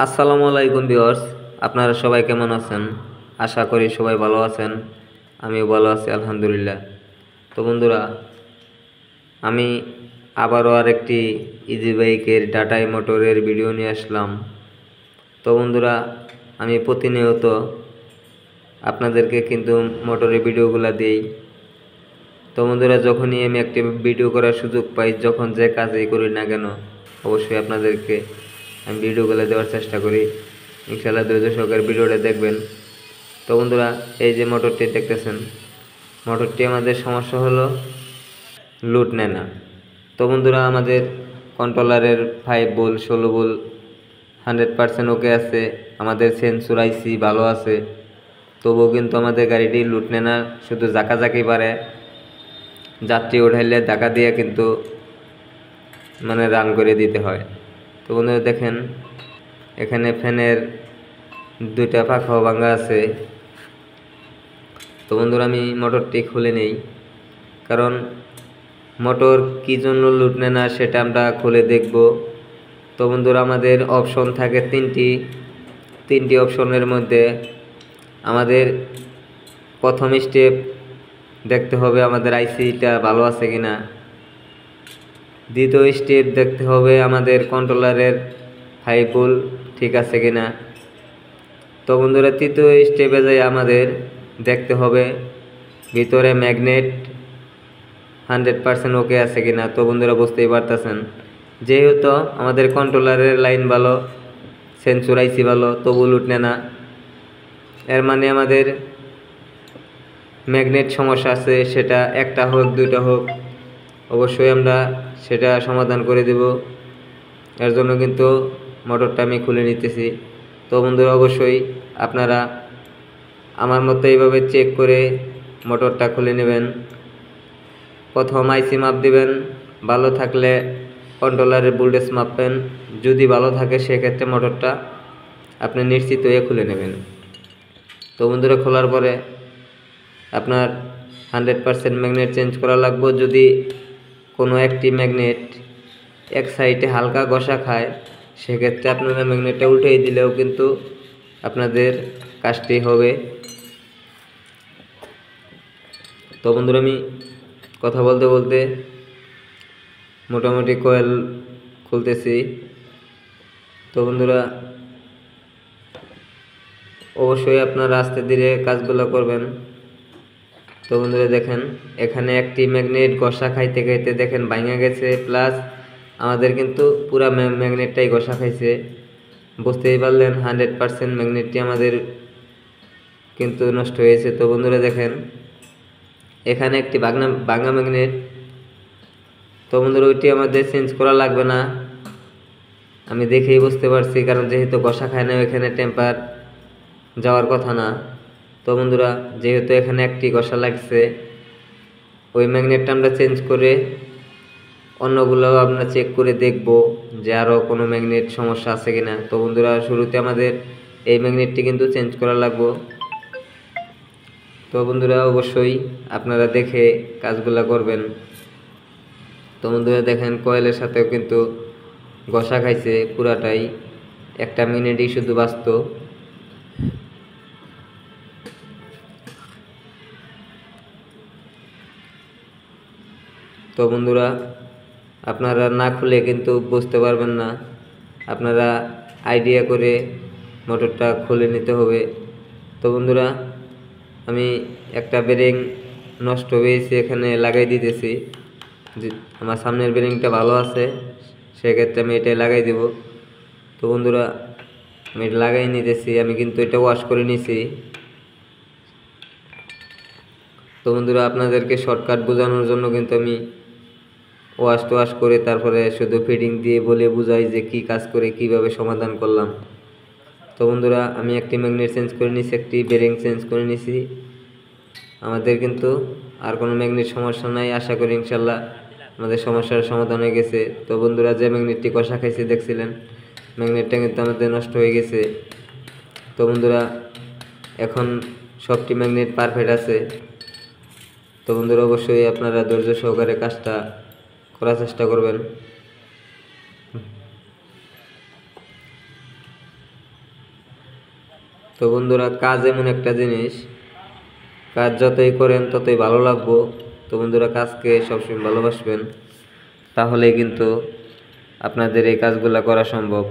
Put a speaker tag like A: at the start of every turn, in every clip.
A: আসসালামু আলাইকুম ভিউয়ার্স, আপনারা সবাই কেমন আছেন? আশা করি সবাই ভালো আছেন। আমিও ভালো আছি আলহামদুলিল্লাহ। তো বন্ধুরা, আমি আবারও আরেকটি ইজি বাইকের টাটাই মোটরের ভিডিও নিয়ে আসলাম। তো বন্ধুরা, আমি প্রতিনিয়ত আপনাদেরকে কিন্তু মোটরের ভিডিওগুলো দিই। তো বন্ধুরা, যখনই আমি একটি ভিডিও করার সুযোগ পাই, যখন যে কাজই করি না কেন, অবশ্যই আপনাদেরকে আমি ভিডিওগুলো দেওয়ার চেষ্টা করি। ইনশাআল্লাহ ধৈর্য সহকারে ভিডিওটা দেখবেন। তো বন্ধুরা, এই যে মোটরটি দেখতেছেন, মোটরটি আমাদের সমস্যা হলো লুট নেয় না। তো বন্ধুরা, আমাদের কন্ট্রোলারের 5 ভোল্ট 16 ভোল্ট 100% ওকে আছে, আমাদের সেন্সর আইসি ভালো আছে, তবুও কিন্তু আমাদের গাড়িটি লুট নেয় না। শুধু জাকাজাকি পারে, যাত্রী উঠাইলে ধাক্কা দিয়ে কিন্তু রান করে দিতে হয়। তো বন্ধুরা দেখেন, এখানে ফ্যানের 2টা পাখাও ভাঙা আছে। তো বন্ধুরা, আমি মোটরটি খুলে নেই, কারণ মোটর কি জন্য লুট নেয় না সেটা আমরা খুলে দেখব। তো বন্ধুরা, আমাদের অপশন থাকে তিনটি অপশনের মধ্যে আমাদের প্রথম স্টেপ দেখতে হবে আমাদের আইসিটা ভালো আছে কিনা। দ্বিতীয় স্টেপ দেখতে হবে আমাদের কন্ট্রোলারের 5 ভোল্ট ঠিক আছে কিনা। তো বন্ধুরা, তৃতীয় স্টেপে যাই আমাদের দেখতে হবে ভিতরে ম্যাগনেট 100% ওকে আছে কিনা। তো বন্ধুরা, বুঝতেই পারতেছেন, যেহেতু আমাদের কন্ট্রোলারের লাইন ভালো, সেন্সর আইসি ভালো, তবু লুট নেয় না, এর মানে আমাদের ম্যাগনেট সমস্যা আছে। সেটা একটা হোক 2টা হোক, অবশ্যই আমরা সেটা সমাধান করে দেব। এর জন্য কিন্তু মোটরটা আমি খুলে নিতেছি। তো বন্ধুরা, অবশ্যই আপনারা আমার মতো এইভাবে চেক করে মোটরটা খুলে নেবেন। প্রথম আইসি মাপ দিবেন, ভালো থাকলে কন্ট্রোলারের ভোল্টেজ মাপবেন। যদি ভালো থাকে সেক্ষেত্রে মোটরটা আপনি নিশ্চিত হয়ে খুলে নেবেন। তো বন্ধুরা, খোলার পরে আপনার 100% ম্যাগনেট চেঞ্জ করা লাগবে। যদি কোনো একটি ম্যাগনেট এক সাইডে হালকা ঘষা খায়, সেক্ষেত্রে আপনারা ম্যাগনেটটা উঠিয়ে দিলেও কিন্তু আপনাদের কাজটি হবে। তো বন্ধুরা, আমি কথা বলতে বলতে মোটামুটি কয়েল খুলতেছি। তো বন্ধুরা, অবশ্যই আপনারা আস্তে ধীরে কাজগুলো করবেন। তো বন্ধুরা দেখেন, এখানে একটি ম্যাগনেট ঘষা খাইতে খাইতে দেখেন ভাঙা গেছে, প্লাস আমাদের কিন্তু পুরা ম্যাগনেটটাই ঘষা খাইছে। বুঝতেই পারলেন 100% ম্যাগনেটটি আমাদের কিন্তু নষ্ট হয়েছে। তো বন্ধুরা দেখেন, এখানে একটি ভাঙা ম্যাগনেট। তো বন্ধুরা, ওইটি আমাদের চেঞ্জ করা লাগবে না, আমি দেখেই বুঝতে পারছি, কারণ যেহেতু ঘষা খায় না, এখানে টেম্পার যাওয়ার কথা না। তো বন্ধুরা, যেহেতু এখানে একটি ঘষা লাগছে, ওই ম্যাগনেটটা আমরা চেঞ্জ করে অন্যগুলো আমরা চেক করে দেখব যে আরও কোনো ম্যাগনেট সমস্যা আছে কিনা। তো বন্ধুরা, শুরুতে আমাদের এই ম্যাগনেটটি কিন্তু চেঞ্জ করা লাগবে। তো বন্ধুরা, অবশ্যই আপনারা দেখে কাজগুলো করবেন। তো বন্ধুরা দেখেন, কয়েলের সাথেও কিন্তু ঘষা খাইছে পুরাটাই, একটা মিনিটই শুধু বাঁচত। তো বন্ধুরা, আপনারা না খুলে কিন্তু বুঝতে পারবেন না, আপনারা আইডিয়া করে মোটরটা খুলে নিতে হবে। তো বন্ধুরা, আমি একটা বেরিং নষ্ট হয়েছে এখানে লাগাই দিতেছি। যে আমার সামনের বেরিংটা ভালো আছে, সেক্ষেত্রে আমি এটাই লাগাই দেব। তো বন্ধুরা, আমি লাগাই নিতেছি, আমি কিন্তু এটা ওয়াশ করে নিছি। তো বন্ধুরা, আপনাদেরকে শর্টকাট বোঝানোর জন্য কিন্তু আমি ওয়াশ করে তারপরে শুধু ফিটিং দিয়ে বলে বুঝাই যে কি কাজ করে কিভাবে সমাধান করলাম। তো বন্ধুরা, আমি একটি ম্যাগনেট চেঞ্জ করে নিছি, একটি বেরিং চেঞ্জ করে নিছি। আমাদের কিন্তু আর কোনো ম্যাগনেট সমস্যা নাই। আশা করি ইনশাল্লাহ আমাদের সমস্যার সমাধান হয়ে গেছে। তো বন্ধুরা, যে ম্যাগনেটটি কষা খাইছে দেখছিলেন, ম্যাগনেটটা কিন্তু আমাদের নষ্ট হয়ে গেছে। তো বন্ধুরা, এখন সবটি ম্যাগনেট পারফেক্ট আছে। তো বন্ধুরা, অবশ্যই আপনারা ধৈর্য সহকারে কাজটা করার চেষ্টা করবেন। তো বন্ধুরা, কাজ এমন একটা জিনিস, কাজ যতই করেন ততই ভালো লাগবো। তো বন্ধুরা, কাজকে সবসময় ভালোবাসবেন, তাহলেই কিন্তু আপনাদের এই কাজগুলো করা সম্ভব।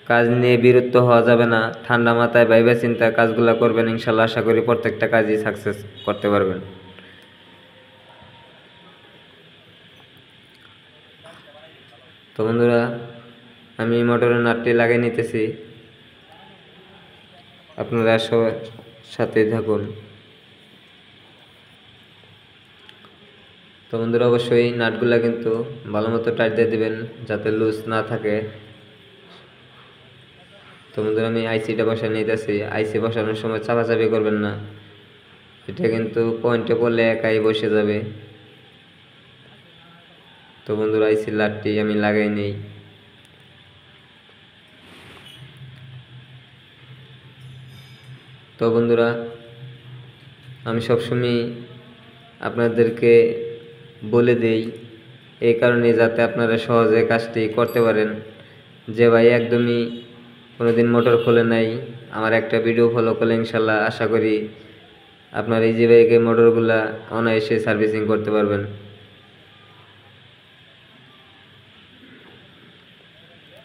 A: কাজ নিয়ে বিরক্ত হওয়া যাবে না, ঠান্ডা মাথায় ভাইবা চিন্তা কাজগুলো করবেন, ইনশাল্লাহ আশা করি প্রত্যেকটা কাজই সাকসেস করতে পারবেন। তো বন্ধুরা, আমি মোটরের নাটটি লাগিয়ে নিতেছি, আপনারা সাথেই থাকুন। তো বন্ধুরা, অবশ্যই নাটগুলা কিন্তু ভালো মতো টাইট দিয়ে দিবেন যাতে লুজ না থাকে। তো বন্ধুরা, আমি আইসিটা বসায় নিতেছি। আইসি বসানোর সময় চাপাচাপি করবেন না, এটা কিন্তু পয়েন্টে পড়লে একাই বসে যাবে। তো বন্ধুরা, আইসির লাটটি আমি লাগাই নেই। তো বন্ধুরা, আমি সবসময় আপনাদেরকে বলে দেই এই কারণে যাতে আপনারা সহজে কাজটি করতে পারেন। যে ভাই একদমই কোনোদিন মোটর খোলে নাই, আমার একটা ভিডিও ফলো করলে ইনশাল্লাহ আশা করি আপনার এই যে বাইকে মোটরগুলা অনায়াসে সার্ভিসিং করতে পারবেন।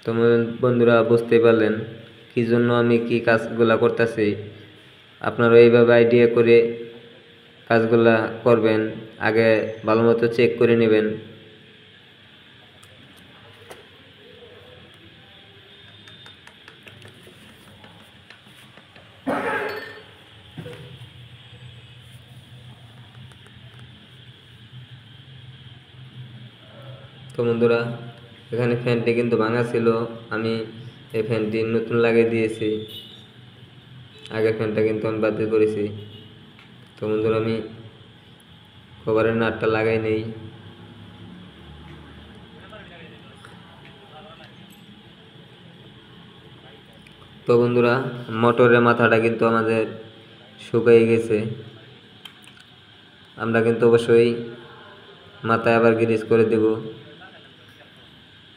A: তো বন্ধুরা, বুঝতেই পারলেন কি জন্য আমি কি কাজগুলা করতেছি। আপনারা এইভাবে আইডিয়া করে কাজগুলা করবেন, আগে ভালো মতো চেক করে নেবেন। তো বন্ধুরা, এখানে ফ্যানটি কিন্তু ভাঙা ছিল, আমি এই ফ্যানটি নতুন লাগিয়ে দিয়েছি, আগের ফ্যানটা কিন্তু আমি বাতিল করেছি। তো বন্ধুরা, আমি কভারের নাটটা লাগাই নেই। তো বন্ধুরা, মোটরের মাথাটা কিন্তু আমাদের শুকিয়ে গেছে, আমরা কিন্তু অবশ্যই মাথায় আবার গ্রিজ করে দেব।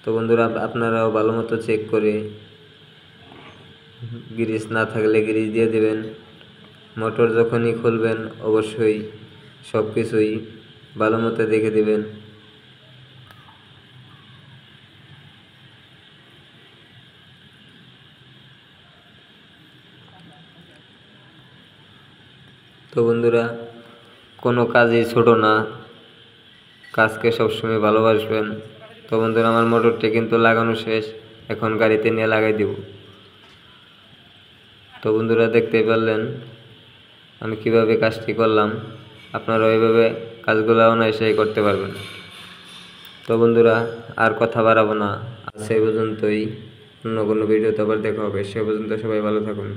A: তো বন্ধুরা, আপনারাও ভালো মতো চেক করে, গ্রিজ না থাকলে গ্রিজ দিয়ে দেবেন। মোটর যখনই খুলবেন অবশ্যই সব কিছুই ভালো মতো দেখে দেবেন। তো বন্ধুরা, কোনো কাজই ছোট না, কাজকে সবসময় ভালোবাসবেন। তো বন্ধুরা, আমার মোটরটি কিন্তু লাগানো শেষ, এখন গাড়িতে নিয়ে লাগাই দিব। তো বন্ধুরা, দেখতেই পারলেন আমি কিভাবে কাজটি করলাম, আপনারা ওইভাবে কাজগুলো অনায়াসেই করতে পারবেন। তো বন্ধুরা, আর কথা বাড়াবো না, আজ সেই পর্যন্তই। অন্য কোনো ভিডিওতে আবার দেখা হবে, সে পর্যন্ত সবাই ভালো থাকুন।